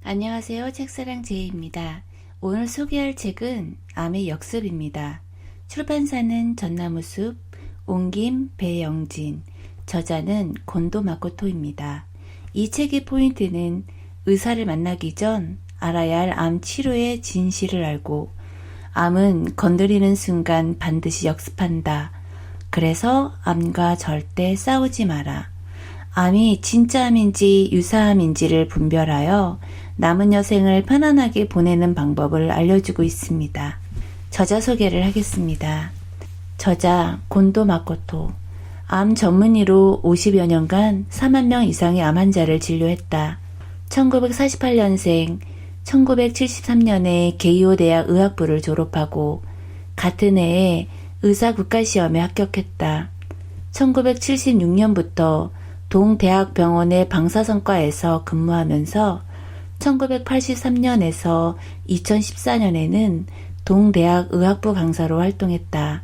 안녕하세요. 책사랑 제이입니다. 오늘 소개할 책은 암의 역습입니다. 출판사는 전나무숲, 옮김 배영진, 저자는 곤도 마코토입니다. 이 책의 포인트는 의사를 만나기 전 알아야 할 암 치료의 진실을 알고 암은 건드리는 순간 반드시 역습한다. 그래서 암과 절대 싸우지 마라. 암이 진짜 암인지 유사암인지를 분별하여 남은 여생을 편안하게 보내는 방법을 알려주고 있습니다. 저자 소개를 하겠습니다. 저자 곤도 마코토. 암 전문의로 50여 년간 4만 명 이상의 암 환자를 진료했다. 1948년생, 1973년에 게이오 대학 의학부를 졸업하고 같은 해에 의사 국가시험에 합격했다. 1976년부터 동대학병원의 방사선과에서 근무하면서 1983년에서 2014년에는 동대학 의학부 강사로 활동했다.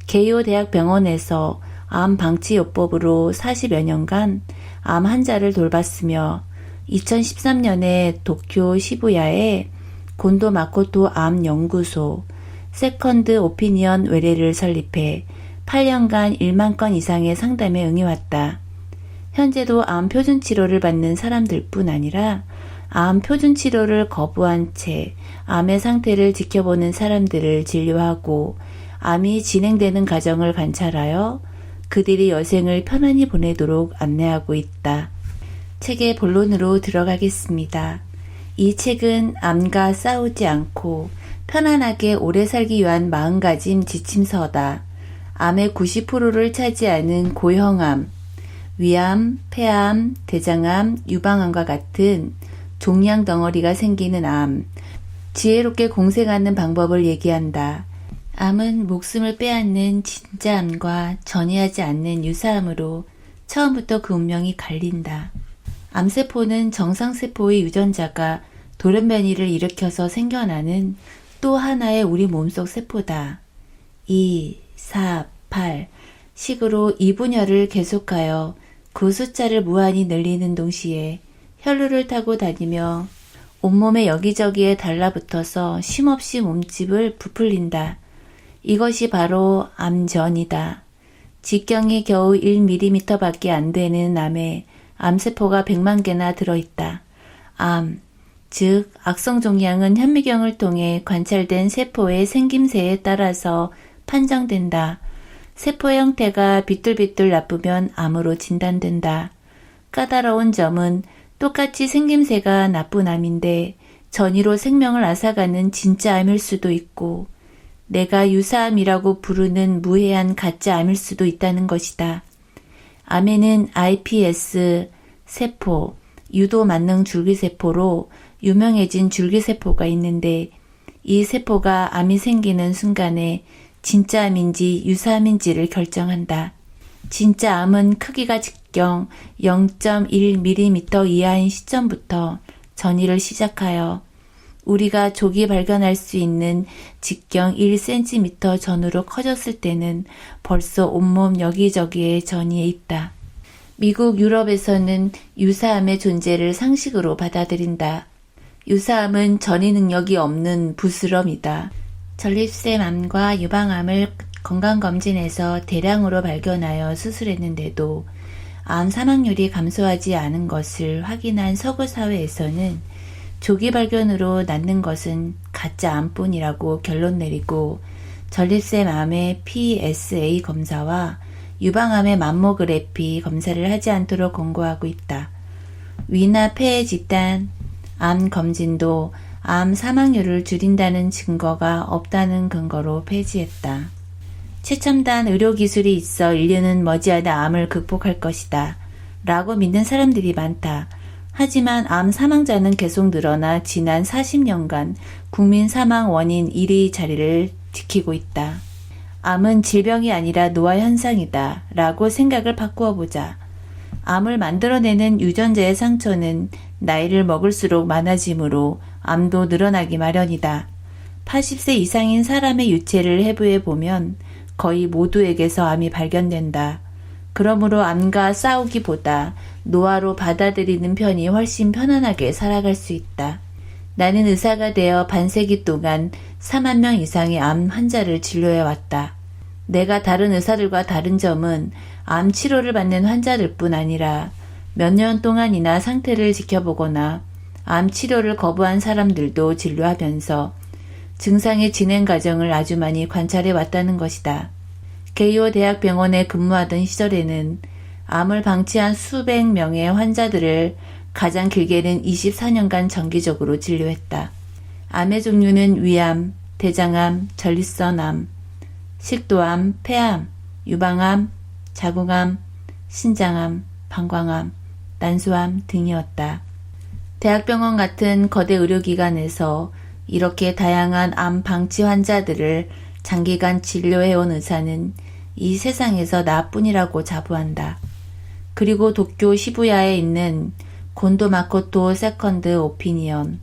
게이오 대학병원에서 암 방치요법으로 40여 년간 암 환자를 돌봤으며 2013년에 도쿄 시부야에 곤도 마코토 암 연구소 세컨드 오피니언 외래를 설립해 8년간 1만 건 이상의 상담에 응해왔다. 현재도 암 표준 치료를 받는 사람들뿐 아니라 암 표준 치료를 거부한 채 암의 상태를 지켜보는 사람들을 진료하고 암이 진행되는 과정을 관찰하여 그들이 여생을 편안히 보내도록 안내하고 있다. 책의 본론으로 들어가겠습니다. 이 책은 암과 싸우지 않고 편안하게 오래 살기 위한 마음가짐 지침서다. 암의 90%를 차지하는 고형암, 위암, 폐암, 대장암, 유방암과 같은 종양 덩어리가 생기는 암, 지혜롭게 공생하는 방법을 얘기한다. 암은 목숨을 빼앗는 진짜 암과 전이하지 않는 유사암으로 처음부터 그 운명이 갈린다. 암세포는 정상세포의 유전자가 돌연변이를 일으켜서 생겨나는 또 하나의 우리 몸속 세포다. 2, 4, 8 식으로 이 분열을 계속하여 그 숫자를 무한히 늘리는 동시에 혈루를 타고 다니며 온몸의 여기저기에 달라붙어서 쉼없이 몸집을 부풀린다. 이것이 바로 암전이다. 직경이 겨우 1mm 밖에 안 되는 암에 암세포가 100만 개나 들어있다. 암, 즉 악성종양은 현미경을 통해 관찰된 세포의 생김새에 따라서 판정된다. 세포 형태가 비뚤비뚤 나쁘면 암으로 진단된다. 까다로운 점은 똑같이 생김새가 나쁜 암인데 전이로 생명을 앗아가는 진짜 암일 수도 있고 내가 유사암이라고 부르는 무해한 가짜 암일 수도 있다는 것이다. 암에는 iPS 세포, 유도만능 줄기세포로 유명해진 줄기세포가 있는데 이 세포가 암이 생기는 순간에 진짜 암인지 유사암인지를 결정한다. 진짜 암은 크기가 직경 0.1mm 이하인 시점부터 전이를 시작하여 우리가 조기 발견할 수 있는 직경 1cm 전후로 커졌을 때는 벌써 온몸 여기저기에 전이에 있다. 미국, 유럽에서는 유사암의 존재를 상식으로 받아들인다. 유사암은 전이 능력이 없는 부스럼이다. 전립腺 암과 유방암을 건강검진에서 대량으로 발견하여 수술했는데도 암 사망률이 감소하지 않은 것을 확인한 서구 사회에서는 조기 발견으로 낫는 것은 가짜 암뿐이라고 결론 내리고 전립腺 암의 PSA 검사와 유방암의 맘모그래피 검사를 하지 않도록 권고하고 있다. 위나 폐의 집단, 암 검진도 암 사망률을 줄인다는 증거가 없다는 근거로 폐지했다. 최첨단 의료기술이 있어 인류는 머지않아 암을 극복할 것이다. 라고 믿는 사람들이 많다. 하지만 암 사망자는 계속 늘어나 지난 40년간 국민 사망 원인 1위 자리를 지키고 있다. 암은 질병이 아니라 노화 현상이다. 라고 생각을 바꾸어 보자. 암을 만들어내는 유전자의 상처는 나이를 먹을수록 많아지므로 암도 늘어나기 마련이다. 80세 이상인 사람의 유체를 해부해 보면 거의 모두에게서 암이 발견된다. 그러므로 암과 싸우기보다 노화로 받아들이는 편이 훨씬 편안하게 살아갈 수 있다. 나는 의사가 되어 반세기 동안 4만 명 이상의 암 환자를 진료해왔다. 내가 다른 의사들과 다른 점은 암 치료를 받는 환자들 뿐 아니라 몇 년 동안이나 상태를 지켜보거나 암 치료를 거부한 사람들도 진료하면서 증상의 진행 과정을 아주 많이 관찰해 왔다는 것이다. 게이오 대학병원에 근무하던 시절에는 암을 방치한 수백 명의 환자들을 가장 길게는 24년간 정기적으로 진료했다. 암의 종류는 위암, 대장암, 전립선암, 식도암, 폐암, 유방암, 자궁암, 신장암, 방광암, 난소암 등이었다. 대학병원 같은 거대 의료기관에서 이렇게 다양한 암 방치 환자들을 장기간 진료해온 의사는 이 세상에서 나뿐이라고 자부한다. 그리고 도쿄 시부야에 있는 곤도 마코토 세컨드 오피니언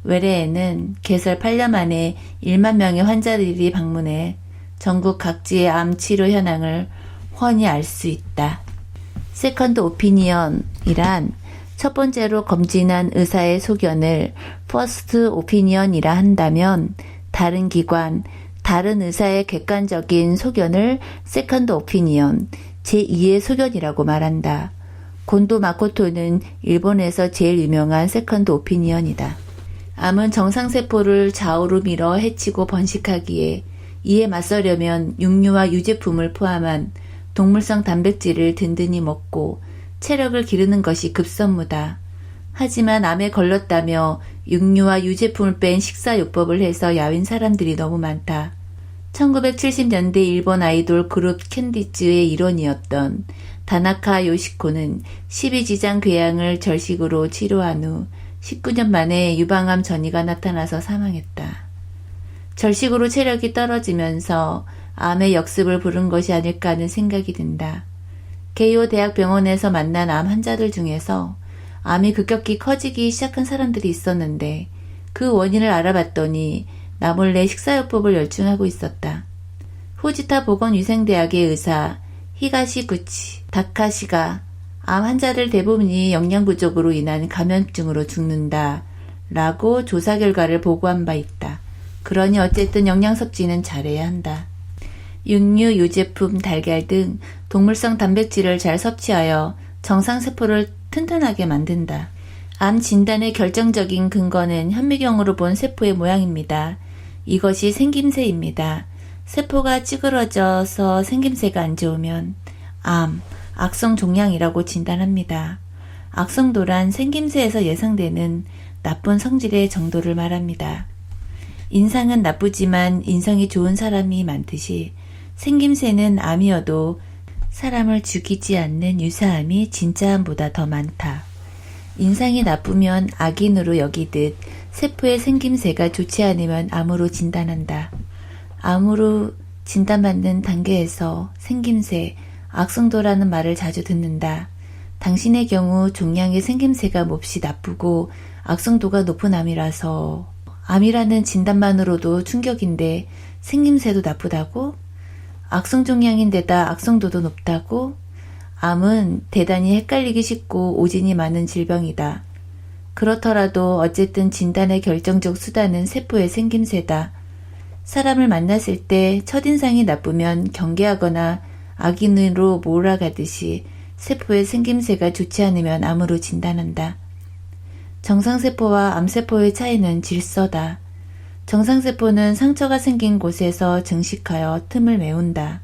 외래에는 개설 8년 만에 1만 명의 환자들이 방문해 전국 각지의 암 치료 현황을 훤히 알 수 있다. 세컨드 오피니언이란 첫 번째로 검진한 의사의 소견을 퍼스트 오피니언이라 한다면 다른 기관, 다른 의사의 객관적인 소견을 세컨드 오피니언, 제2의 소견이라고 말한다. 곤도 마코토는 일본에서 제일 유명한 세컨드 오피니언이다. 암은 정상세포를 좌우로 밀어 해치고 번식하기에 이에 맞서려면 육류와 유제품을 포함한 동물성 단백질을 든든히 먹고 체력을 기르는 것이 급선무다. 하지만 암에 걸렸다며 육류와 유제품을 뺀 식사요법을 해서 야윈 사람들이 너무 많다. 1970년대 일본 아이돌 그룹 캔디즈의 일원이었던 다나카 요시코는 12지장 궤양을 절식으로 치료한 후 19년 만에 유방암 전이가 나타나서 사망했다. 절식으로 체력이 떨어지면서 암의 역습을 부른 것이 아닐까 하는 생각이 든다. 게이오 대학병원에서 만난 암 환자들 중에서 암이 급격히 커지기 시작한 사람들이 있었는데 그 원인을 알아봤더니 나 몰래 식사요법을 열중하고 있었다. 후지타 보건위생대학의 의사 히가시구치 다카시가 암 환자들 대부분이 영양 부족으로 인한 감염증으로 죽는다 라고 조사 결과를 보고한 바 있다. 그러니 어쨌든 영양 섭취는 잘해야 한다. 육류, 유제품, 달걀 등 동물성 단백질을 잘 섭취하여 정상세포를 튼튼하게 만든다. 암 진단의 결정적인 근거는 현미경으로 본 세포의 모양입니다. 이것이 생김새입니다. 세포가 찌그러져서 생김새가 안 좋으면 암, 악성 종양이라고 진단합니다. 악성도란 생김새에서 예상되는 나쁜 성질의 정도를 말합니다. 인상은 나쁘지만 인성이 좋은 사람이 많듯이 생김새는 암이어도 사람을 죽이지 않는 유사암이 진짜암보다 더 많다. 인상이 나쁘면 악인으로 여기듯 세포의 생김새가 좋지 않으면 암으로 진단한다. 암으로 진단받는 단계에서 생김새, 악성도라는 말을 자주 듣는다. 당신의 경우 종양의 생김새가 몹시 나쁘고 악성도가 높은 암이라서 암이라는 진단만으로도 충격인데 생김새도 나쁘다고? 악성종양인데다 악성도도 높다고? 암은 대단히 헷갈리기 쉽고 오진이 많은 질병이다. 그렇더라도 어쨌든 진단의 결정적 수단은 세포의 생김새다. 사람을 만났을 때 첫인상이 나쁘면 경계하거나 악인으로 몰아가듯이 세포의 생김새가 좋지 않으면 암으로 진단한다. 정상세포와 암세포의 차이는 질서다. 정상세포는 상처가 생긴 곳에서 증식하여 틈을 메운다.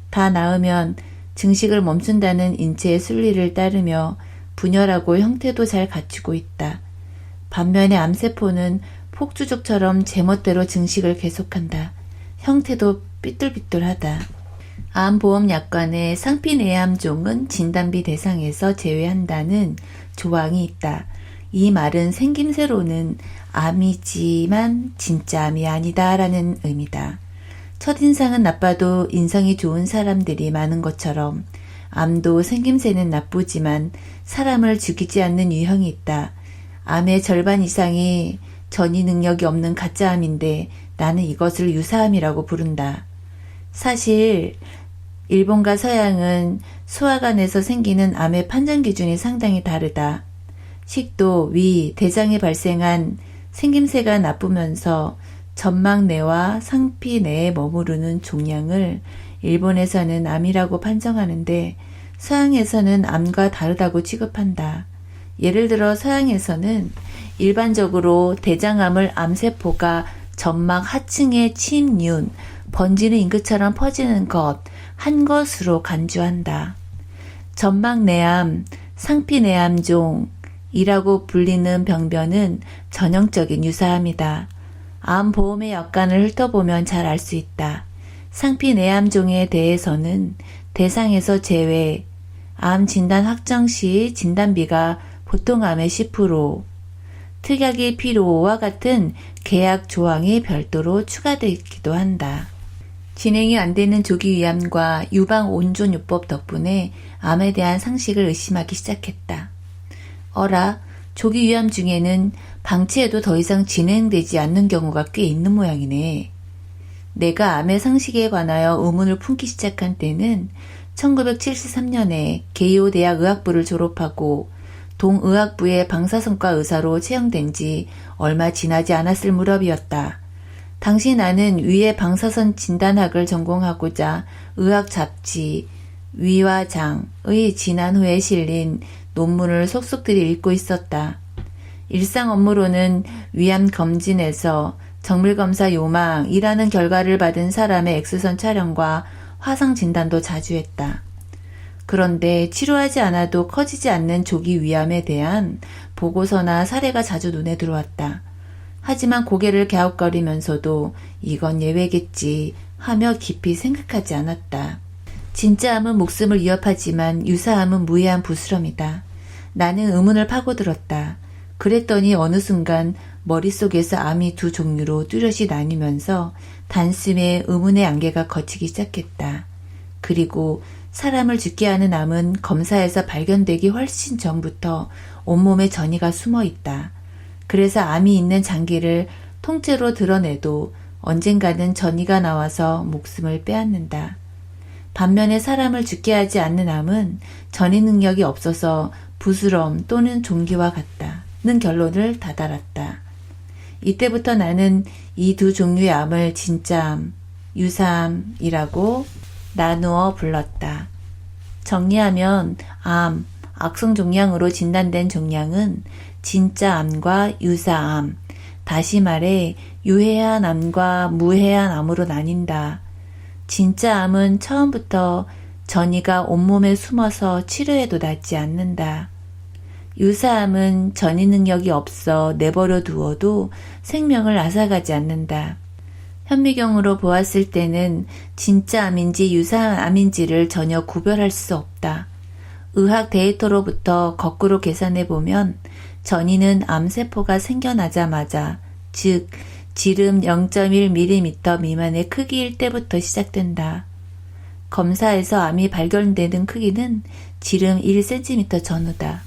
다 나으면 증식을 멈춘다는 인체의 순리를 따르며 분열하고 형태도 잘 갖추고 있다. 반면에 암세포는 폭주족처럼 제멋대로 증식을 계속한다. 형태도 삐뚤삐뚤하다. 암보험약관의 상피내암종은 진단비 대상에서 제외한다는 조항이 있다. 이 말은 생김새로는 암이지만 진짜 암이 아니다라는 의미다. 첫인상은 나빠도 인성이 좋은 사람들이 많은 것처럼 암도 생김새는 나쁘지만 사람을 죽이지 않는 유형이 있다. 암의 절반 이상이 전이 능력이 없는 가짜암인데 나는 이것을 유사암이라고 부른다. 사실 일본과 서양은 소화관에서 생기는 암의 판정 기준이 상당히 다르다. 식도, 위, 대장에 발생한 생김새가 나쁘면서 점막 내와 상피 내에 머무르는 종양을 일본에서는 암이라고 판정하는데 서양에서는 암과 다르다고 취급한다. 예를 들어 서양에서는 일반적으로 대장암을 암세포가 점막 하층에 침륜, 번지는 잉크처럼 퍼지는 것, 한 것으로 간주한다. 점막 내암, 상피 내암종이라고 불리는 병변은 전형적인 유사암이다. 암 보험의 약관을 훑어보면 잘 알 수 있다. 상피 내암종에 대해서는 대상에서 제외, 암 진단 확정 시 진단비가 보통 암의 10%, 특약이 필요와 같은 계약 조항이 별도로 추가되기도 한다. 진행이 안 되는 조기 위암과 유방 온존요법 덕분에 암에 대한 상식을 의심하기 시작했다. 어라, 조기 위암 중에는 방치해도 더 이상 진행되지 않는 경우가 꽤 있는 모양이네. 내가 암의 상식에 관하여 의문을 품기 시작한 때는 1973년에 게이오 대학 의학부를 졸업하고 동의학부의 방사선과 의사로 채용된 지 얼마 지나지 않았을 무렵이었다. 당시 나는 위의 방사선 진단학을 전공하고자 의학 잡지 위와 장의 지난 후에 실린 논문을 속속들이 읽고 있었다. 일상 업무로는 위암 검진에서 정밀검사 요망이라는 결과를 받은 사람의 엑스선 촬영과 화상 진단도 자주 했다. 그런데 치료하지 않아도 커지지 않는 조기 위암에 대한 보고서나 사례가 자주 눈에 들어왔다. 하지만 고개를 갸웃거리면서도 이건 예외겠지 하며 깊이 생각하지 않았다. 진짜 암은 목숨을 위협하지만 유사암은 무해한 부스럼이다. 나는 의문을 파고들었다. 그랬더니 어느 순간 머릿속에서 암이 두 종류로 뚜렷이 나뉘면서 단숨에 의문의 안개가 걷히기 시작했다. 그리고 사람을 죽게 하는 암은 검사에서 발견되기 훨씬 전부터 온몸에 전이가 숨어 있다. 그래서 암이 있는 장기를 통째로 드러내도 언젠가는 전이가 나와서 목숨을 빼앗는다. 반면에 사람을 죽게 하지 않는 암은 전이 능력이 없어서 부스럼 또는 좀기와 같다는 결론을 다다랐다. 이때부터 나는 이 두 종류의 암을 진짜암, 유사암이라고 나누어 불렀다. 정리하면 암, 악성 종양으로 진단된 종양은 진짜 암과 유사암, 다시 말해 유해한 암과 무해한 암으로 나뉜다. 진짜 암은 처음부터 전이가 온몸에 숨어서 치료해도 낫지 않는다. 유사암은 전이 능력이 없어 내버려 두어도 생명을 앗아가지 않는다. 현미경으로 보았을 때는 진짜 암인지 유사암인지를 전혀 구별할 수 없다. 의학 데이터로부터 거꾸로 계산해보면 전이는 암세포가 생겨나자마자, 즉 지름 0.1mm 미만의 크기일 때부터 시작된다. 검사에서 암이 발견되는 크기는 지름 1cm 전후다.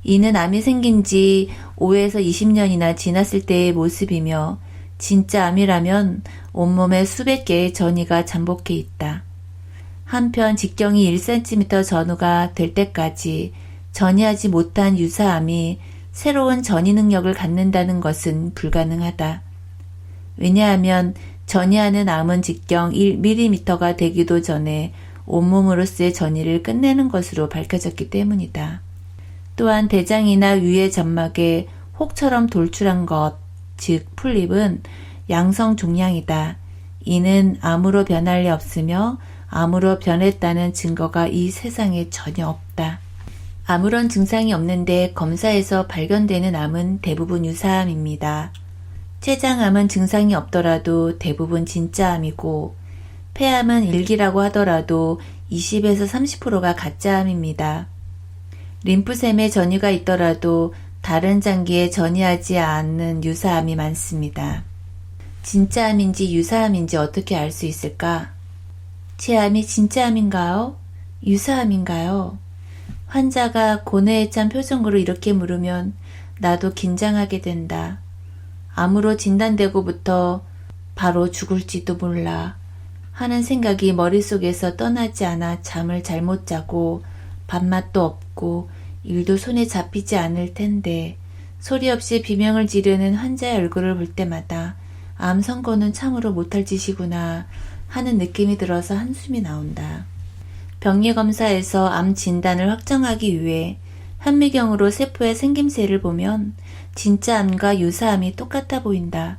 이는 암이 생긴 지 5에서 20년이나 지났을 때의 모습이며 진짜 암이라면 온몸에 수백 개의 전이가 잠복해 있다. 한편 직경이 1cm 전후가 될 때까지 전이하지 못한 유사암이 새로운 전이 능력을 갖는다는 것은 불가능하다. 왜냐하면 전이하는 암은 직경 1mm가 되기도 전에 온몸으로서의 전이를 끝내는 것으로 밝혀졌기 때문이다. 또한 대장이나 위의 점막에 혹처럼 돌출한 것, 즉 풀립은 양성 종양이다. 이는 암으로 변할 리 없으며 암으로 변했다는 증거가 이 세상에 전혀 없다. 아무런 증상이 없는데 검사에서 발견되는 암은 대부분 유사암입니다. 췌장암은 증상이 없더라도 대부분 진짜 암이고 폐암은 일기라고 하더라도 20에서 30%가 가짜암입니다. 림프샘에 전이가 있더라도 다른 장기에 전이하지 않는 유사암이 많습니다. 진짜암인지 유사암인지 어떻게 알 수 있을까? 제 암이 진짜암인가요? 유사암인가요? 환자가 고뇌에 찬 표정으로 이렇게 물으면 나도 긴장하게 된다. 암으로 진단되고부터 바로 죽을지도 몰라. 하는 생각이 머릿속에서 떠나지 않아 잠을 잘못 자고 밥맛도 없고 일도 손에 잡히지 않을 텐데 소리 없이 비명을 지르는 환자의 얼굴을 볼 때마다 암 선고는 참으로 못할 짓이구나 하는 느낌이 들어서 한숨이 나온다. 병리검사에서 암 진단을 확정하기 위해 현미경으로 세포의 생김새를 보면 진짜 암과 유사암이 똑같아 보인다.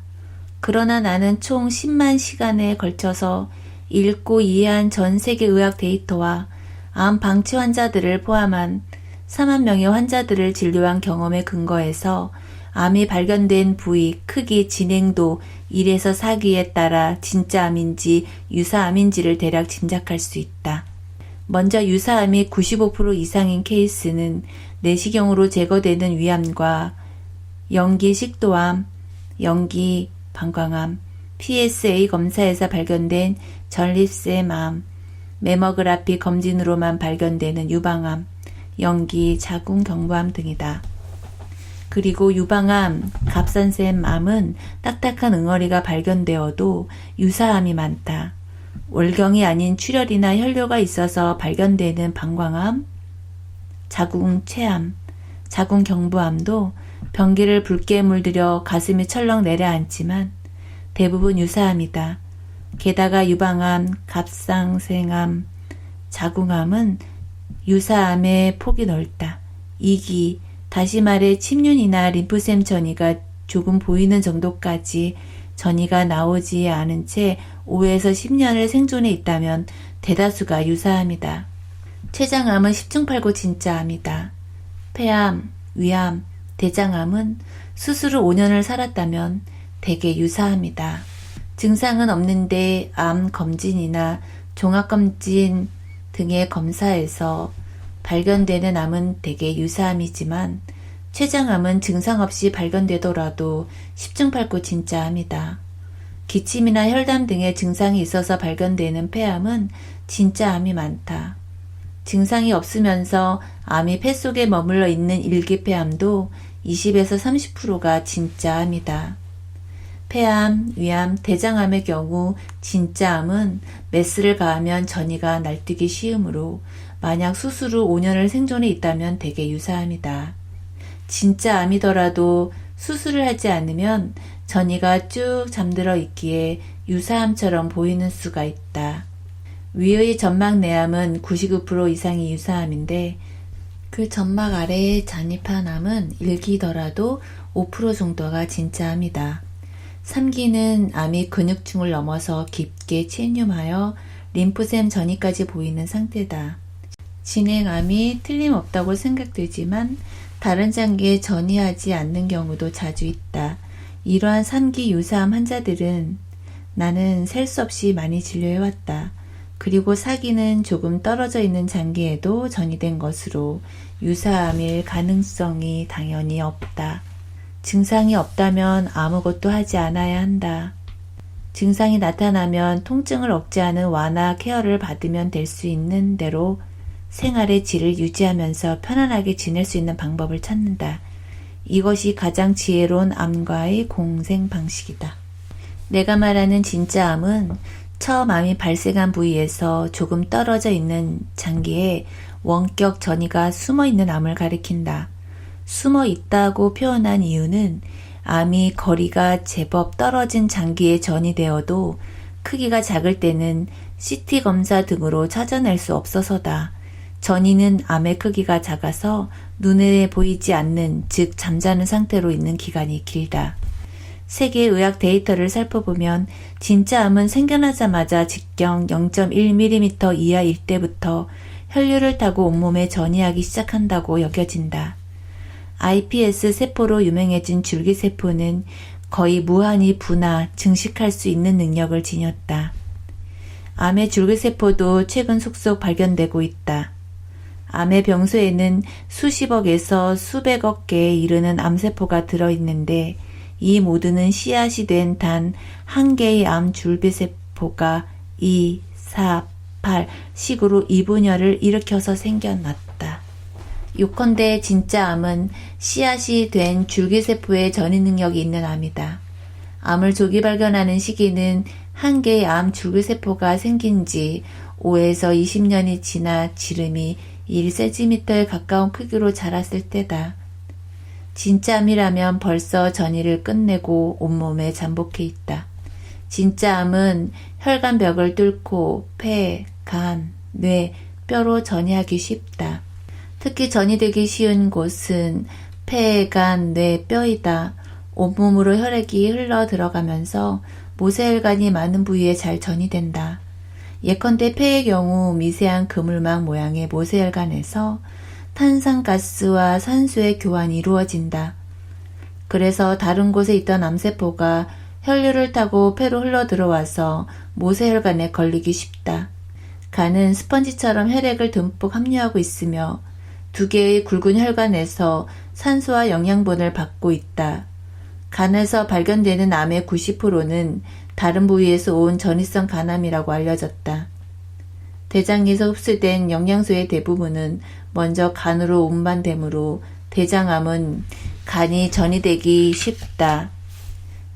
그러나 나는 총 10만 시간에 걸쳐서 읽고 이해한 전 세계 의학 데이터와 암 방치 환자들을 포함한 4만 명의 환자들을 진료한 경험에 근거해서 암이 발견된 부위, 크기, 진행도 1에서 4기에 따라 진짜 암인지 유사암인지를 대략 짐작할 수 있다. 먼저 유사암이 95% 이상인 케이스는 내시경으로 제거되는 위암과 연기 식도암, 연기 방광암, PSA 검사에서 발견된 전립腺암, 매머그라피 검진으로만 발견되는 유방암, 연기 자궁경부암 등이다. 그리고 유방암, 갑상샘암은 딱딱한 응어리가 발견되어도 유사암이 많다. 월경이 아닌 출혈이나 혈뇨가 있어서 발견되는 방광암, 자궁체암, 자궁경부암도 변기를 붉게 물들여 가슴이 철렁 내려앉지만 대부분 유사암이다. 게다가 유방암, 갑상생암, 자궁암은 유사암의 폭이 넓다. 2기, 다시 말해 침륜이나 림프샘 전이가 조금 보이는 정도까지 전이가 나오지 않은 채 5에서 10년을 생존해 있다면 대다수가 유사암이다. 췌장암은 10중8구 진짜 암이다. 폐암, 위암, 대장암은 수술 후 5년을 살았다면 대개 유사암이다. 증상은 없는데 암 검진이나 종합검진 등의 검사에서 발견되는 암은 대개 유사암이지만 췌장암은 증상 없이 발견되더라도 10중8구 진짜 암이다. 기침이나 혈담 등의 증상이 있어서 발견되는 폐암은 진짜 암이 많다. 증상이 없으면서 암이 폐 속에 머물러 있는 일기폐암도 20에서 30%가 진짜 암이다. 폐암, 위암, 대장암의 경우 진짜 암은 메스를 가하면 전이가 날뛰기 쉬우므로 만약 수술 후 5년을 생존해 있다면 대개 유사암이다. 진짜 암이더라도 수술을 하지 않으면 전이가 쭉 잠들어 있기에 유사암처럼 보이는 수가 있다. 위의 점막 내암은 99% 이상이 유사암인데 그 점막 아래에 잔입한 암은 1기더라도 5% 정도가 진짜 암이다. 3기는 암이 근육층을 넘어서 깊게 침륜하여 림프샘 전이까지 보이는 상태다. 진행암이 틀림없다고 생각되지만 다른 장기에 전이하지 않는 경우도 자주 있다. 이러한 3기 유사암 환자들은 나는 셀 수 없이 많이 진료해왔다. 그리고 4기는 조금 떨어져 있는 장기에도 전이된 것으로 유사암일 가능성이 당연히 없다. 증상이 없다면 아무것도 하지 않아야 한다. 증상이 나타나면 통증을 억제하는 완화 케어를 받으면 될 수 있는 대로 생활의 질을 유지하면서 편안하게 지낼 수 있는 방법을 찾는다. 이것이 가장 지혜로운 암과의 공생 방식이다. 내가 말하는 진짜 암은 처음 암이 발생한 부위에서 조금 떨어져 있는 장기에 원격 전이가 숨어 있는 암을 가리킨다. 숨어 있다고 표현한 이유는 암이 거리가 제법 떨어진 장기에 전이되어도 크기가 작을 때는 CT 검사 등으로 찾아낼 수 없어서다. 전이는 암의 크기가 작아서 눈에 보이지 않는, 즉 잠자는 상태로 있는 기간이 길다. 세계 의학 데이터를 살펴보면 진짜 암은 생겨나자마자 직경 0.1mm 이하일 때부터 혈류를 타고 온몸에 전이하기 시작한다고 여겨진다. iPS 세포로 유명해진 줄기세포는 거의 무한히 분화, 증식할 수 있는 능력을 지녔다. 암의 줄기세포도 최근 속속 발견되고 있다. 암의 병소에는 수십억에서 수백억 개에 이르는 암세포가 들어있는데 이 모두는 씨앗이 된 단 한 개의 암 줄기세포가 2, 4, 8 식으로 이분열을 일으켜서 생겨났다. 요컨대 진짜 암은 씨앗이 된 줄기세포의 전이 능력이 있는 암이다. 암을 조기 발견하는 시기는 한 개의 암 줄기세포가 생긴 지 5에서 20년이 지나 지름이 1cm에 가까운 크기로 자랐을 때다. 진짜 암이라면 벌써 전이를 끝내고 온몸에 잠복해 있다. 진짜 암은 혈관벽을 뚫고 폐, 간, 뇌, 뼈로 전이하기 쉽다. 특히 전이되기 쉬운 곳은 폐, 간, 뇌, 뼈이다. 온몸으로 혈액이 흘러 들어가면서 모세혈관이 많은 부위에 잘 전이된다. 예컨대 폐의 경우 미세한 그물망 모양의 모세혈관에서 탄산가스와 산소의 교환이 이루어진다. 그래서 다른 곳에 있던 암세포가 혈류를 타고 폐로 흘러 들어와서 모세혈관에 걸리기 쉽다. 간은 스펀지처럼 혈액을 듬뿍 함유하고 있으며 두 개의 굵은 혈관에서 산소와 영양분을 받고 있다. 간에서 발견되는 암의 90%는 다른 부위에서 온 전이성 간암이라고 알려졌다. 대장에서 흡수된 영양소의 대부분은 먼저 간으로 운반되므로 대장암은 간이 전이되기 쉽다.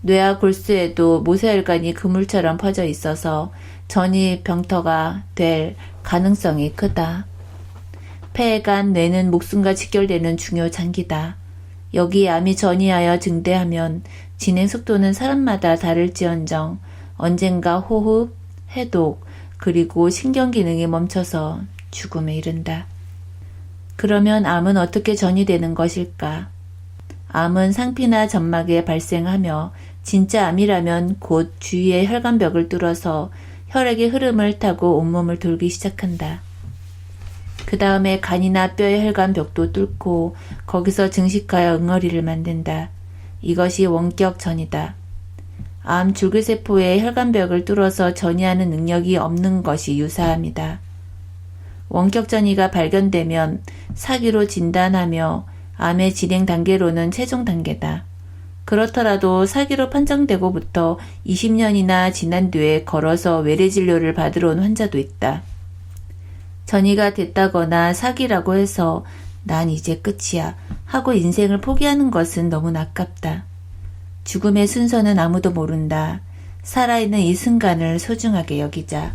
뇌와 골수에도 모세혈관이 그물처럼 퍼져 있어서 전이 병터가 될 가능성이 크다. 폐, 간, 뇌는 목숨과 직결되는 중요 장기다. 여기 암이 전이하여 증대하면 진행 속도는 사람마다 다를지언정 언젠가 호흡, 해독, 그리고 신경 기능이 멈춰서 죽음에 이른다. 그러면 암은 어떻게 전이되는 것일까? 암은 상피나 점막에 발생하며 진짜 암이라면 곧 주위의 혈관벽을 뚫어서 혈액의 흐름을 타고 온몸을 돌기 시작한다. 그 다음에 간이나 뼈의 혈관벽도 뚫고 거기서 증식하여 응어리를 만든다. 이것이 원격전이다. 암 줄기세포의 혈관벽을 뚫어서 전이하는 능력이 없는 것이 유사합니다. 원격전이가 발견되면 사기로 진단하며 암의 진행 단계로는 최종 단계다. 그렇더라도 사기로 판정되고부터 20년이나 지난 뒤에 걸어서 외래 진료를 받으러 온 환자도 있다. 전이가 됐다거나 사기라고 해서 난 이제 끝이야 하고 인생을 포기하는 것은 너무 아깝다. 죽음의 순서는 아무도 모른다. 살아있는 이 순간을 소중하게 여기자.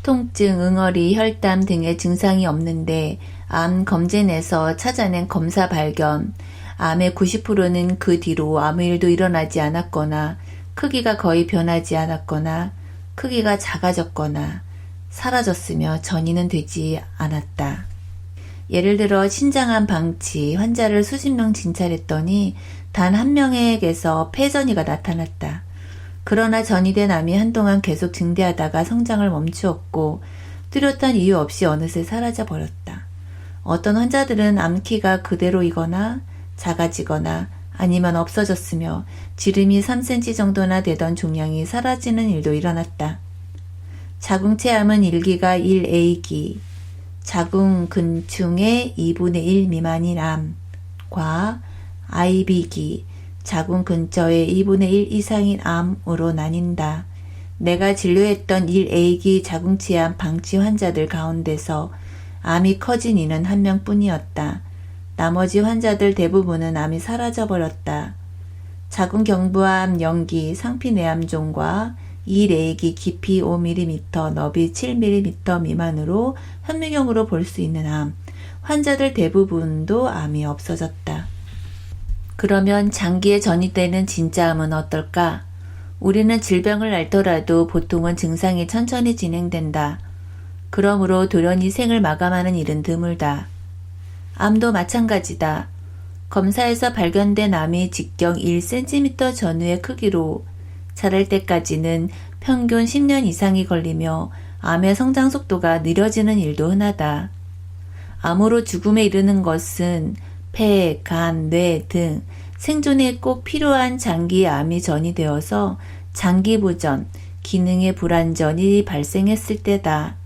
통증, 응어리, 혈담 등의 증상이 없는데 암 검진에서 찾아낸 검사 발견, 암의 90%는 그 뒤로 아무 일도 일어나지 않았거나 크기가 거의 변하지 않았거나 크기가 작아졌거나 사라졌으며 전이는 되지 않았다. 예를 들어 신장암 방치 환자를 수십 명 진찰했더니 단 한 명에게서 폐전이가 나타났다. 그러나 전이된 암이 한동안 계속 증대하다가 성장을 멈추었고 뚜렷한 이유 없이 어느새 사라져버렸다. 어떤 환자들은 암키가 그대로이거나 작아지거나 아니면 없어졌으며 지름이 3cm 정도나 되던 종양이 사라지는 일도 일어났다. 자궁체암은 1기가 1A기, 자궁근충의 2분의 1 미만인 암과 IB기, 자궁 근처의 2분의 1 이상인 암으로 나뉜다. 내가 진료했던 1A기 자궁체암 방치 환자들 가운데서 암이 커진 이는 한 명뿐이었다. 나머지 환자들 대부분은 암이 사라져버렸다. 자궁경부암 0기 상피내암종과 1A기 깊이 5mm, 너비 7mm 미만으로 현미경으로 볼 수 있는 암, 환자들 대부분도 암이 없어졌다. 그러면 장기에 전이되는 진짜 암은 어떨까? 우리는 질병을 앓더라도 보통은 증상이 천천히 진행된다. 그러므로 돌연히 생을 마감하는 일은 드물다. 암도 마찬가지다. 검사에서 발견된 암이 직경 1cm 전후의 크기로 자랄 때까지는 평균 10년 이상이 걸리며 암의 성장 속도가 느려지는 일도 흔하다. 암으로 죽음에 이르는 것은 폐, 간, 뇌 등 생존에 꼭 필요한 장기에 암이 전이되어서 장기부전, 기능의 불완전이 발생했을 때다.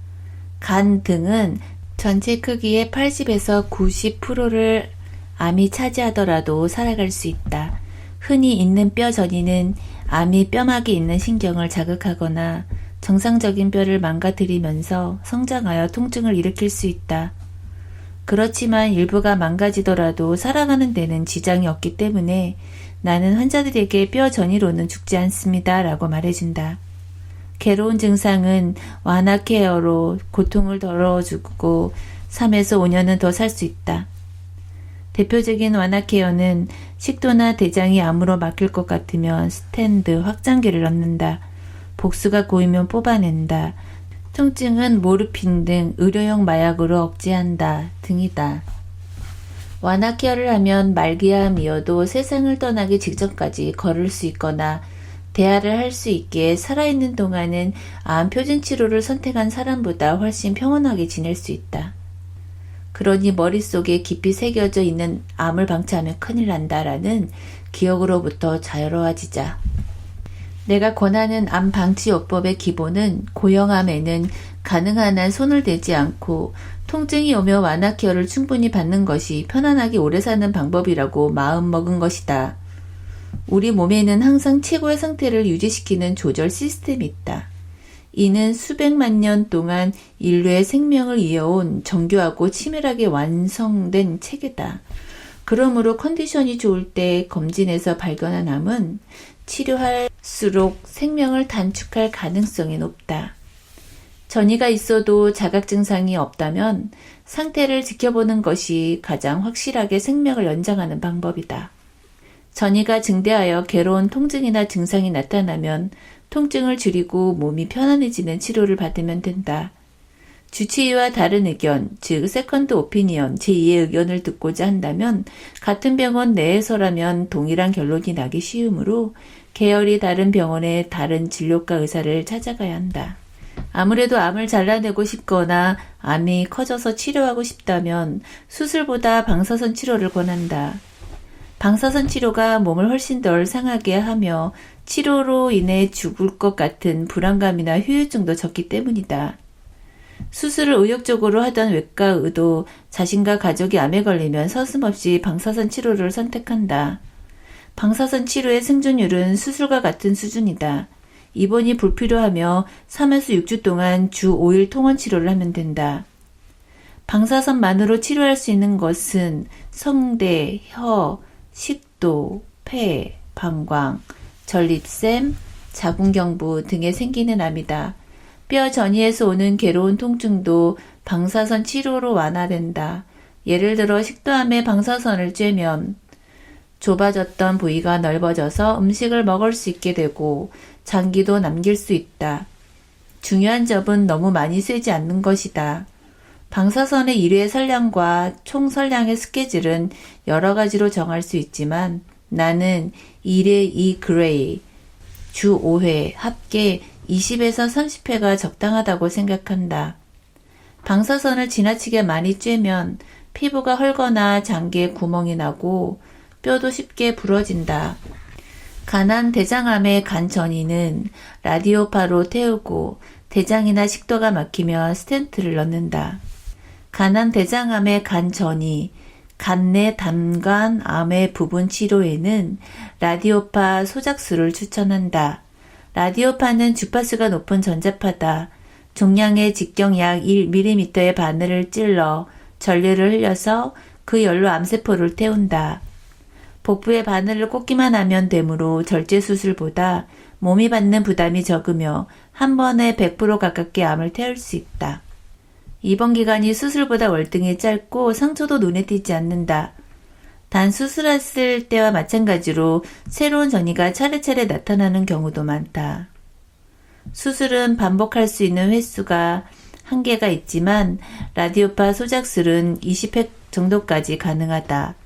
간 등은 전체 크기의 80에서 90%를 암이 차지하더라도 살아갈 수 있다. 흔히 있는 뼈 전이는 암이 뼈막에 있는 신경을 자극하거나 정상적인 뼈를 망가뜨리면서 성장하여 통증을 일으킬 수 있다. 그렇지만 일부가 망가지더라도 살아가는 데는 지장이 없기 때문에 나는 환자들에게 뼈 전이로는 죽지 않습니다 라고 말해준다. 괴로운 증상은 완화 케어로 고통을 덜어주고 3에서 5년은 더 살 수 있다. 대표적인 완화 케어는 식도나 대장이 암으로 막힐 것 같으면 스텐드, 확장기를 넣는다. 복수가 고이면 뽑아낸다. 통증은 모르핀 등 의료용 마약으로 억제한다 등이다. 완화 케어를 하면 말기암이어도 세상을 떠나기 직전까지 걸을 수 있거나 대화를 할 수 있기에 살아있는 동안은 암 표준 치료를 선택한 사람보다 훨씬 평온하게 지낼 수 있다. 그러니 머릿속에 깊이 새겨져 있는 암을 방치하면 큰일 난다라는 기억으로부터 자유로워지자. 내가 권하는 암 방치요법의 기본은 고형암에는 가능한 한 손을 대지 않고 통증이 오며 완화 케어를 충분히 받는 것이 편안하게 오래 사는 방법이라고 마음먹은 것이다. 우리 몸에는 항상 최고의 상태를 유지시키는 조절 시스템이 있다. 이는 수백만 년 동안 인류의 생명을 이어온 정교하고 치밀하게 완성된 체계다. 그러므로 컨디션이 좋을 때 검진에서 발견한 암은 치료할수록 생명을 단축할 가능성이 높다. 전이가 있어도 자각 증상이 없다면 상태를 지켜보는 것이 가장 확실하게 생명을 연장하는 방법이다. 전이가 증대하여 괴로운 통증이나 증상이 나타나면 통증을 줄이고 몸이 편안해지는 치료를 받으면 된다. 주치의와 다른 의견, 즉 세컨드 오피니언, 제2의 의견을 듣고자 한다면 같은 병원 내에서라면 동일한 결론이 나기 쉬우므로 계열이 다른 병원의 다른 진료과 의사를 찾아가야 한다. 아무래도 암을 잘라내고 싶거나 암이 커져서 치료하고 싶다면 수술보다 방사선 치료를 권한다. 방사선 치료가 몸을 훨씬 덜 상하게 하며 치료로 인해 죽을 것 같은 불안감이나 후유증도 적기 때문이다. 수술을 의욕적으로 하던 외과의도 자신과 가족이 암에 걸리면 서슴없이 방사선 치료를 선택한다. 방사선 치료의 생존율은 수술과 같은 수준이다. 입원이 불필요하며 3에서 6주 동안 주 5일 통원 치료를 하면 된다. 방사선만으로 치료할 수 있는 것은 성대, 혀, 식도, 폐, 방광, 전립샘, 자궁경부 등에 생기는 암이다. 뼈 전이에서 오는 괴로운 통증도 방사선 치료로 완화된다. 예를 들어 식도암에 방사선을 쬐면 좁아졌던 부위가 넓어져서 음식을 먹을 수 있게 되고 장기도 남길 수 있다. 중요한 점은 너무 많이 쐬지 않는 것이다. 방사선의 1회 설량과 총 설량의 스케줄은 여러 가지로 정할 수 있지만 나는 1회 2그레이, 주 5회, 합계 20에서 30회가 적당하다고 생각한다. 방사선을 지나치게 많이 쬐면 피부가 헐거나 장기에 구멍이 나고 뼈도 쉽게 부러진다. 간암 대장암의 간 전이는 라디오파로 태우고 대장이나 식도가 막히면 스텐트를 넣는다. 간암 대장암의 간 전이, 간내 담관 암의 부분 치료에는 라디오파 소작수를 추천한다. 라디오파는 주파수가 높은 전자파다. 종량의 직경 약 1mm의 바늘을 찔러 전류를 흘려서 그 열로 암세포를 태운다. 복부에 바늘을 꽂기만 하면 되므로 절제 수술보다 몸이 받는 부담이 적으며 한 번에 100% 가깝게 암을 태울 수 있다. 입원 기간이 수술보다 월등히 짧고 상처도 눈에 띄지 않는다. 단 수술했을 때와 마찬가지로 새로운 전이가 차례차례 나타나는 경우도 많다. 수술은 반복할 수 있는 횟수가 한계가 있지만 라디오파 소작술은 20회 정도까지 가능하다.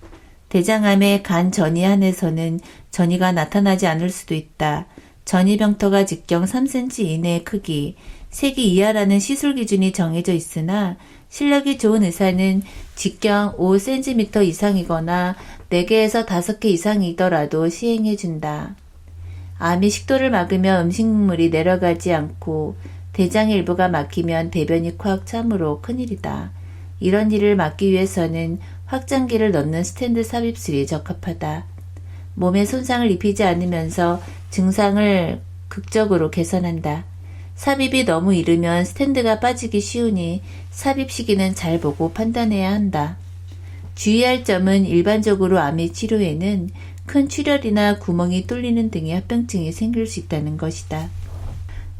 대장암의 간 전이 안에서는 전이가 나타나지 않을 수도 있다. 전이병터가 직경 3cm 이내의 크기, 3개 이하라는 시술 기준이 정해져 있으나 실력이 좋은 의사는 직경 5cm 이상이거나 4개에서 5개 이상이더라도 시행해준다. 암이 식도를 막으면 음식물이 내려가지 않고 대장의 일부가 막히면 대변이 콱 차므로 큰일이다. 이런 일을 막기 위해서는 확장기를 넣는 스텐드 삽입술이 적합하다. 몸에 손상을 입히지 않으면서 증상을 극적으로 개선한다. 삽입이 너무 이르면 스텐드가 빠지기 쉬우니 삽입 시기는 잘 보고 판단해야 한다. 주의할 점은 일반적으로 암의 치료에는 큰 출혈이나 구멍이 뚫리는 등의 합병증이 생길 수 있다는 것이다.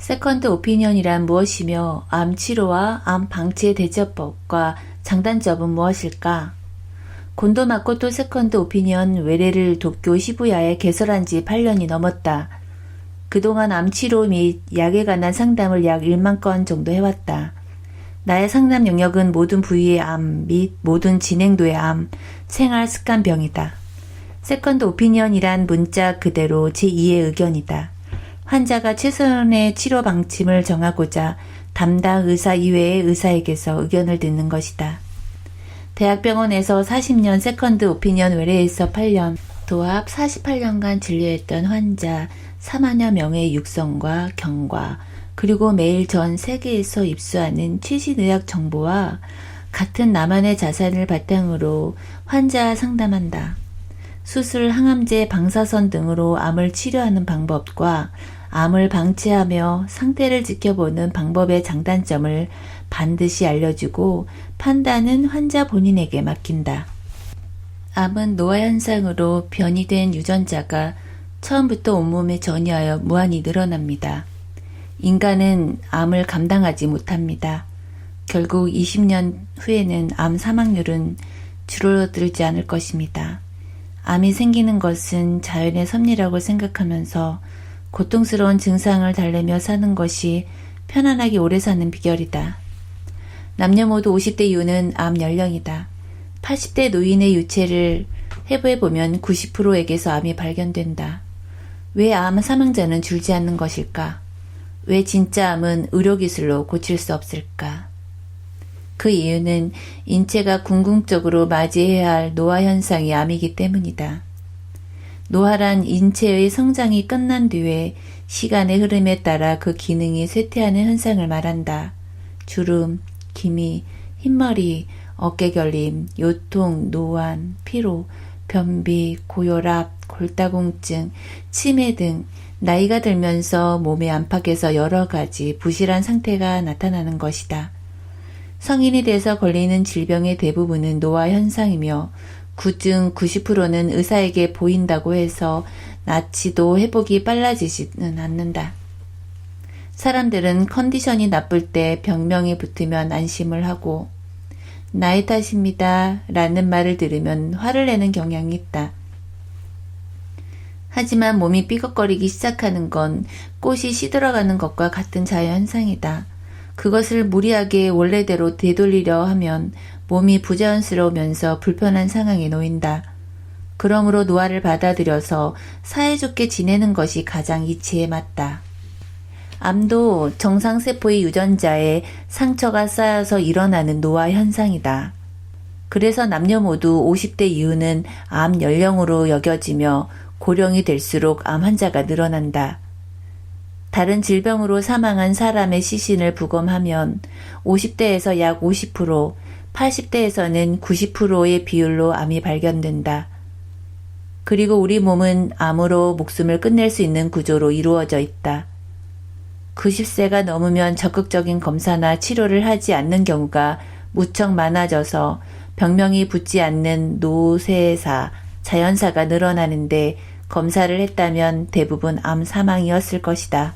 세컨드 오피니언이란 무엇이며 암 치료와 암 방치의 대처법과 장단점은 무엇일까? 곤도 마코토 세컨드 오피니언 외래를 도쿄 시부야에 개설한 지 8년이 넘었다. 그동안 암 치료 및 약에 관한 상담을 약 1만 건 정도 해왔다. 나의 상담 영역은 모든 부위의 암 및 모든 진행도의 암, 생활 습관병이다. 세컨드 오피니언이란 문자 그대로 제2의 의견이다. 환자가 최선의 치료 방침을 정하고자 담당 의사 이외의 의사에게서 의견을 듣는 것이다. 대학병원에서 40년 세컨드 오피니언 외래에서 8년, 도합 48년간 진료했던 환자 4만여 명의 육성과 경과, 그리고 매일 전 세계에서 입수하는 최신 의학 정보와 같은 나만의 자산을 바탕으로 환자 상담한다. 수술, 항암제, 방사선 등으로 암을 치료하는 방법과 암을 방치하며 상태를 지켜보는 방법의 장단점을 반드시 알려주고 판단은 환자 본인에게 맡긴다. 암은 노화 현상으로 변이된 유전자가 처음부터 온몸에 전이하여 무한히 늘어납니다. 인간은 암을 감당하지 못합니다. 결국 20년 후에는 암 사망률은 줄어들지 않을 것입니다. 암이 생기는 것은 자연의 섭리라고 생각하면서 고통스러운 증상을 달래며 사는 것이 편안하게 오래 사는 비결이다. 남녀 모두 50대 이후는 암 연령이다. 80대 노인의 유체를 해부해보면 90%에게서 암이 발견된다. 왜 암 사망자는 줄지 않는 것일까? 왜 진짜 암은 의료기술로 고칠 수 없을까? 그 이유는 인체가 궁극적으로 맞이해야 할 노화 현상이 암이기 때문이다. 노화란 인체의 성장이 끝난 뒤에 시간의 흐름에 따라 그 기능이 쇠퇴하는 현상을 말한다. 주름, 기미, 흰머리, 어깨결림, 요통, 노안, 피로, 변비, 고혈압, 골다공증, 치매 등 나이가 들면서 몸의 안팎에서 여러 가지 부실한 상태가 나타나는 것이다. 성인이 돼서 걸리는 질병의 대부분은 노화 현상이며 구중 90%는 의사에게 보인다고 해서 낫지도 회복이 빨라지지는 않는다. 사람들은 컨디션이 나쁠 때 병명이 붙으면 안심을 하고 나의 탓입니다 라는 말을 들으면 화를 내는 경향이 있다. 하지만 몸이 삐걱거리기 시작하는 건 꽃이 시들어가는 것과 같은 자연현상이다. 그것을 무리하게 원래대로 되돌리려 하면 몸이 부자연스러우면서 불편한 상황에 놓인다. 그러므로 노화를 받아들여서 사이좋게 지내는 것이 가장 이치에 맞다. 암도 정상세포의 유전자에 상처가 쌓여서 일어나는 노화 현상이다. 그래서 남녀 모두 50대 이후는 암 연령으로 여겨지며 고령이 될수록 암 환자가 늘어난다. 다른 질병으로 사망한 사람의 시신을 부검하면 50대에서 약 50%, 80대에서는 90%의 비율로 암이 발견된다. 그리고 우리 몸은 암으로 목숨을 끝낼 수 있는 구조로 이루어져 있다. 90세가 넘으면 적극적인 검사나 치료를 하지 않는 경우가 무척 많아져서 병명이 붙지 않는 노쇠사, 자연사가 늘어나는데 검사를 했다면 대부분 암 사망이었을 것이다.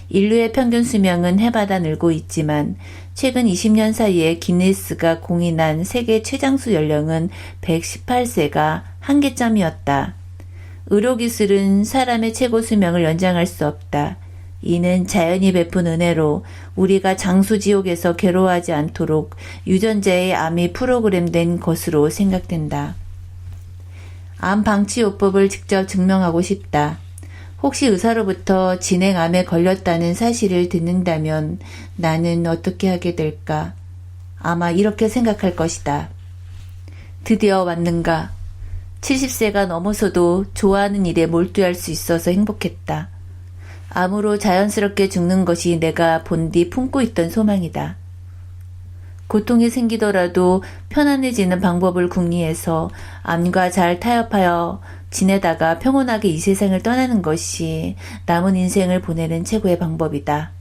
인류의 평균 수명은 해마다 늘고 있지만 최근 20년 사이에 기네스가 공인한 세계 최장수 연령은 118세가 한계점이었다. 의료기술은 사람의 최고 수명을 연장할 수 없다. 이는 자연이 베푼 은혜로 우리가 장수지옥에서 괴로워하지 않도록 유전자의 암이 프로그램된 것으로 생각된다. 암 방치요법을 직접 증명하고 싶다. 혹시 의사로부터 진행암에 걸렸다는 사실을 듣는다면 나는 어떻게 하게 될까? 아마 이렇게 생각할 것이다. 드디어 왔는가? 70세가 넘어서도 좋아하는 일에 몰두할 수 있어서 행복했다. 암으로 자연스럽게 죽는 것이 내가 본디 품고 있던 소망이다. 고통이 생기더라도 편안해지는 방법을 궁리해서 암과 잘 타협하여 지내다가 평온하게 이 세상을 떠나는 것이 남은 인생을 보내는 최고의 방법이다.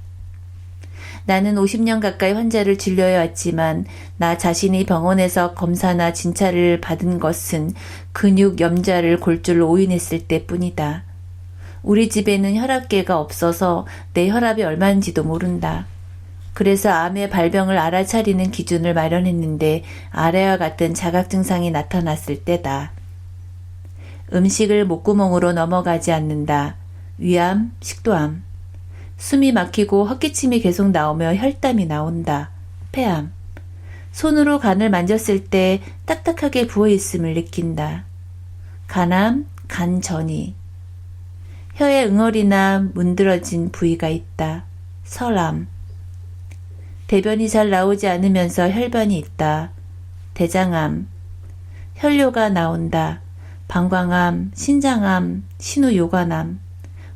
나는 50년 가까이 환자를 진료해왔지만 나 자신이 병원에서 검사나 진찰을 받은 것은 근육 염좌를 골절로 오인했을 때뿐이다. 우리 집에는 혈압계가 없어서 내 혈압이 얼마인지도 모른다. 그래서 암의 발병을 알아차리는 기준을 마련했는데 아래와 같은 자각 증상이 나타났을 때다. 음식을 목구멍으로 넘어가지 않는다. 위암, 식도암. 숨이 막히고 헛기침이 계속 나오며 혈담이 나온다. 폐암. 손으로 간을 만졌을 때 딱딱하게 부어있음을 느낀다. 간암, 간전이. 혀에 응어리나 문드러진 부위가 있다. 설암. 대변이 잘 나오지 않으면서 혈변이 있다. 대장암. 혈뇨가 나온다. 방광암, 신장암, 신우요관암.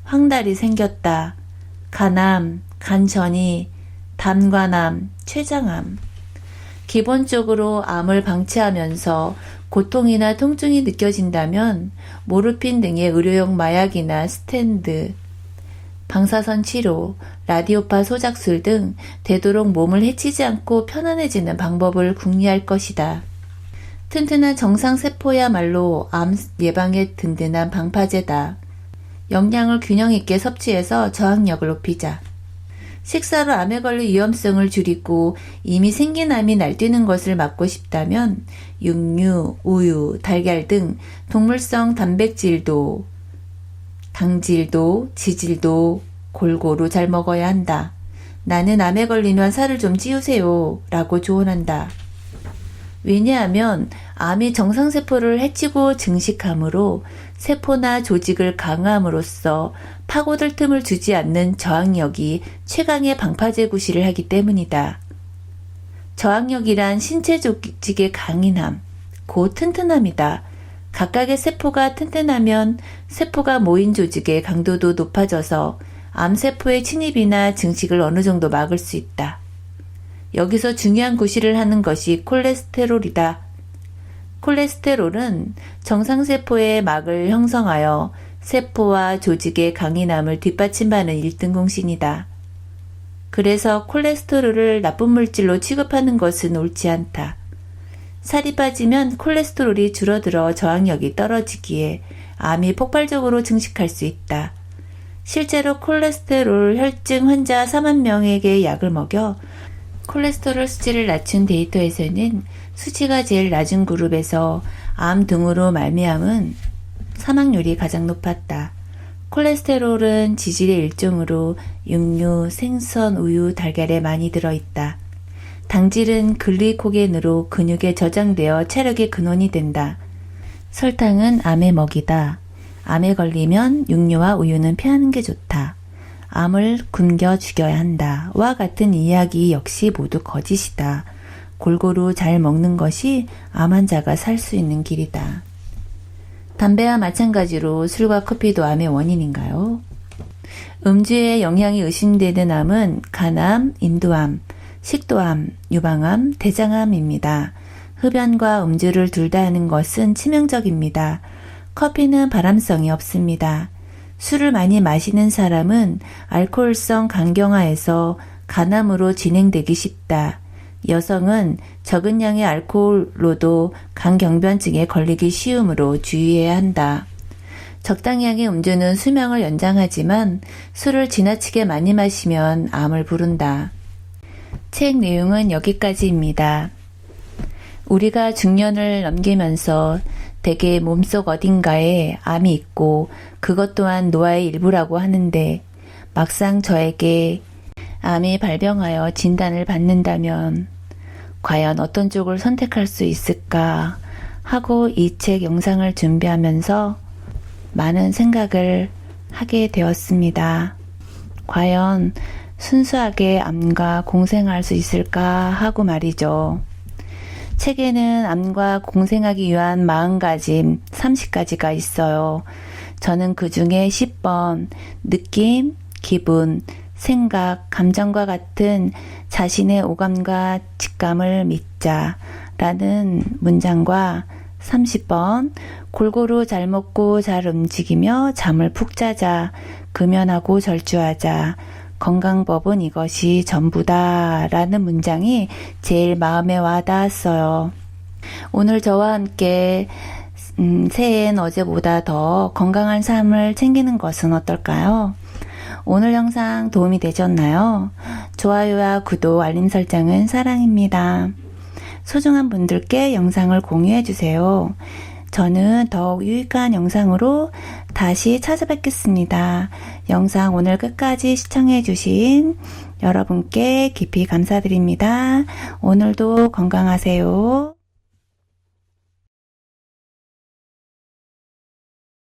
황달이 생겼다. 간암, 간전이, 담관암, 췌장암. 기본적으로 암을 방치하면서 고통이나 통증이 느껴진다면 모르핀 등의 의료용 마약이나 스탠드, 방사선 치료, 라디오파 소작술 등 되도록 몸을 해치지 않고 편안해지는 방법을 궁리할 것이다. 튼튼한 정상세포야말로 암 예방에 든든한 방파제다. 영양을 균형 있게 섭취해서 저항력을 높이자. 식사로 암에 걸릴 위험성을 줄이고 이미 생긴 암이 날뛰는 것을 막고 싶다면 육류, 우유, 달걀 등 동물성 단백질도, 당질도, 지질도 골고루 잘 먹어야 한다. 나는 암에 걸리면 살을 좀 찌우세요 라고 조언한다. 왜냐하면 암이 정상세포를 해치고 증식하므로 세포나 조직을 강화함으로써 파고들 틈을 주지 않는 저항력이 최강의 방파제 구실을 하기 때문이다. 저항력이란 신체 조직의 강인함, 곧 튼튼함이다. 각각의 세포가 튼튼하면 세포가 모인 조직의 강도도 높아져서 암세포의 침입이나 증식을 어느 정도 막을 수 있다. 여기서 중요한 구실을 하는 것이 콜레스테롤이다. 콜레스테롤은 정상세포의 막을 형성하여 세포와 조직의 강인함을 뒷받침하는 1등 공신이다. 그래서 콜레스테롤을 나쁜 물질로 취급하는 것은 옳지 않다. 살이 빠지면 콜레스테롤이 줄어들어 저항력이 떨어지기에 암이 폭발적으로 증식할 수 있다. 실제로 콜레스테롤 혈증 환자 4만 명에게 약을 먹여 콜레스테롤 수치를 낮춘 데이터에서는 수치가 제일 낮은 그룹에서 암 등으로 말미암은 사망률이 가장 높았다. 콜레스테롤은 지질의 일종으로 육류, 생선, 우유, 달걀에 많이 들어있다. 당질은 글리코겐으로 근육에 저장되어 체력의 근원이 된다. 설탕은 암의 먹이다. 암에 걸리면 육류와 우유는 피하는 게 좋다. 암을 굶겨 죽여야 한다. 와 같은 이야기 역시 모두 거짓이다. 골고루 잘 먹는 것이 암 환자가 살 수 있는 길이다. 담배와 마찬가지로 술과 커피도 암의 원인인가요? 음주의 영향이 의심되는 암은 간암, 인두암, 식도암, 유방암, 대장암입니다. 흡연과 음주를 둘 다 하는 것은 치명적입니다. 커피는 발암성이 없습니다. 술을 많이 마시는 사람은 알코올성 간경화에서 간암으로 진행되기 쉽다. 여성은 적은 양의 알코올로도 간경변증에 걸리기 쉬우므로 주의해야 한다. 적당히 양의 음주는 수명을 연장하지만 술을 지나치게 많이 마시면 암을 부른다. 책 내용은 여기까지입니다. 우리가 중년을 넘기면서 대개 몸속 어딘가에 암이 있고 그것 또한 노화의 일부라고 하는데 막상 저에게 암이 발병하여 진단을 받는다면 과연 어떤 쪽을 선택할 수 있을까 하고 이 책 영상을 준비하면서 많은 생각을 하게 되었습니다. 과연 순수하게 암과 공생할 수 있을까 하고 말이죠. 책에는 암과 공생하기 위한 마음가짐 30가지가 있어요. 저는 그 중에 10번 느낌, 기분, 생각, 감정과 같은 자신의 오감과 직감을 믿자 라는 문장과 30번 골고루 잘 먹고 잘 움직이며 잠을 푹 자자, 금연하고 절주하자, 건강법은 이것이 전부다 라는 문장이 제일 마음에 와닿았어요. 오늘 저와 함께 새해엔 어제보다 더 건강한 삶을 챙기는 것은 어떨까요? 오늘 영상 도움이 되셨나요? 좋아요와 구독, 알림 설정은 사랑입니다. 소중한 분들께 영상을 공유해주세요. 저는 더욱 유익한 영상으로 다시 찾아뵙겠습니다. 영상 오늘 끝까지 시청해주신 여러분께 깊이 감사드립니다. 오늘도 건강하세요.